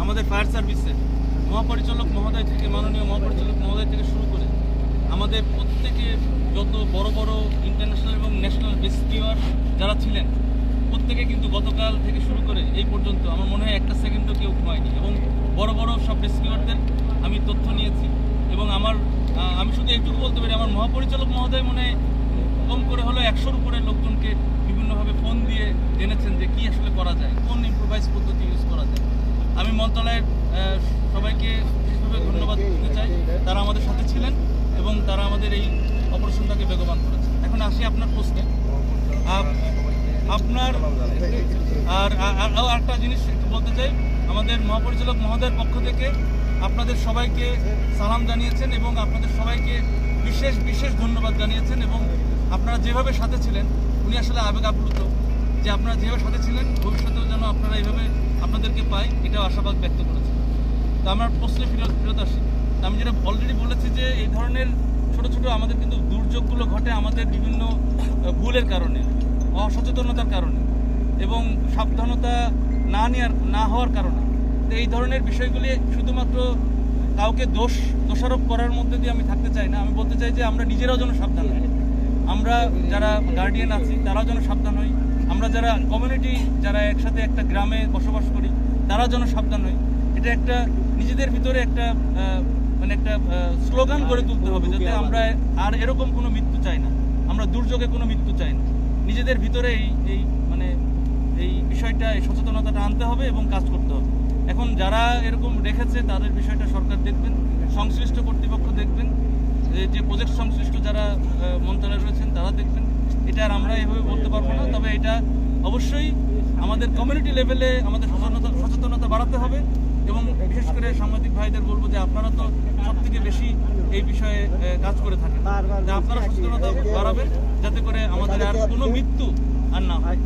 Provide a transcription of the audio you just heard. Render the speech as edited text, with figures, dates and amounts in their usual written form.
আমাদের ফায়ার সার্ভিসের মহাপরিচালক মহোদয় থেকে, মাননীয় মহাপরিচালক মহোদয় থেকে শুরু করে আমাদের প্রত্যেকে যত বড় বড় ইন্টারন্যাশনাল এবং ন্যাশনাল রেস্কিউয়ার যারা ছিলেন, প্রত্যেকে কিন্তু গতকাল থেকে শুরু করে এই পর্যন্ত আমার মনে হয় একটা সেকেন্ডও কেউ ঘুমায়নি। এবং বড় বড় সব রেস্কিউয়ারদের আমি তথ্য নিয়েছি এবং আমি শুধু এইটুকু বলতে পারি, আমার মহাপরিচালক মহোদয় মনে হয় কম করে হলো 100-র উপরে লোকজনকে বিভিন্নভাবে ফোন দিয়ে জেনেছেন যে কী আসলে করা যায়, কোন ইম্প্রোভাইজ পদ্ধতি ইউজ করা যায়। আমি মন্ত্রণালয়ের সবাইকে বিশেষভাবে ধন্যবাদ দিতে চাই, তারা আমাদের সাথে ছিলেন এবং তারা আমাদের এই অপারেশনটাকে বেগবান করেছে। এখন আসি আপনার প্রশ্নে। আপনার আর একটা জিনিস একটু বলতে চাই, আমাদের মহাপরিচালক মহোদয়ের পক্ষ থেকে আপনাদের সবাইকে সালাম জানিয়েছেন এবং আপনাদের সবাইকে বিশেষ বিশেষ ধন্যবাদ জানিয়েছেন এবং আপনারা যেভাবে সাথে ছিলেন, উনি আসলে আবেগ আপ্লুত যে আপনারা যেভাবে সাথে ছিলেন ভবিষ্যতেও যেন আপনারা এইভাবে আপনাদেরকে পাই, এটাও আশাবাদ ব্যক্ত করেছেন। তো আমার প্রশ্নে ফেরত আসি। আমি যেটা অলরেডি বলেছি যে এই ধরনের ছোট ছোট আমাদের কিন্তু দুর্যোগগুলো ঘটে আমাদের বিভিন্ন ভুলের কারণে, অসচেতনতার কারণে এবং সাবধানতা না হওয়ার কারণে। তো এই ধরনের বিষয়গুলি শুধুমাত্র কাউকে দোষারোপ করার মধ্যে দিয়ে আমি থাকতে চাই না। আমি বলতে চাই যে আমরা নিজেরাও যেন সাবধান হই, আমরা যারা গার্ডিয়ান আছি তারাও যেন সাবধান হই, আমরা যারা কমিউনিটি যারা একসাথে একটা গ্রামে বসবাস করি তারাও যেন সাবধান হই। এটা একটা নিজেদের ভিতরে একটা একটা স্লোগান গড়ে তুলতে হবে, যাতে আমরা আর এরকম কোনো মৃত্যু চাই না, আমরা দুর্যোগে কোনো মৃত্যু চাই না। নিজেদের ভিতরে এই বিষয়টা, এই সচেতনতাটা আনতে হবে এবং কাজ করতে হবে। এখন যারা এরকম রেখেছে তাদের বিষয়টা সরকার দেখবেন, সংশ্লিষ্ট কর্তৃপক্ষ দেখবেন, যে প্রজেক্ট সংশ্লিষ্ট যারা মন্ত্রণালয়ে রয়েছেন তারা দেখবেন। এটা আর আমরা এইভাবে বলতে পারবো না, তবে এটা অবশ্যই আমাদের কমিউনিটি লেভেলে আমাদের সচেতনতা বাড়াতে হবে এবং বিশেষ করে সাংবাদিক ভাইদের বলবো যে আপনারা তো সব থেকে বেশি এই বিষয়ে কাজ করে থাকেন, আপনারা সচেতনতা বাড়াবেন যাতে করে আমাদের আর কোনো মৃত্যু আর না হয়।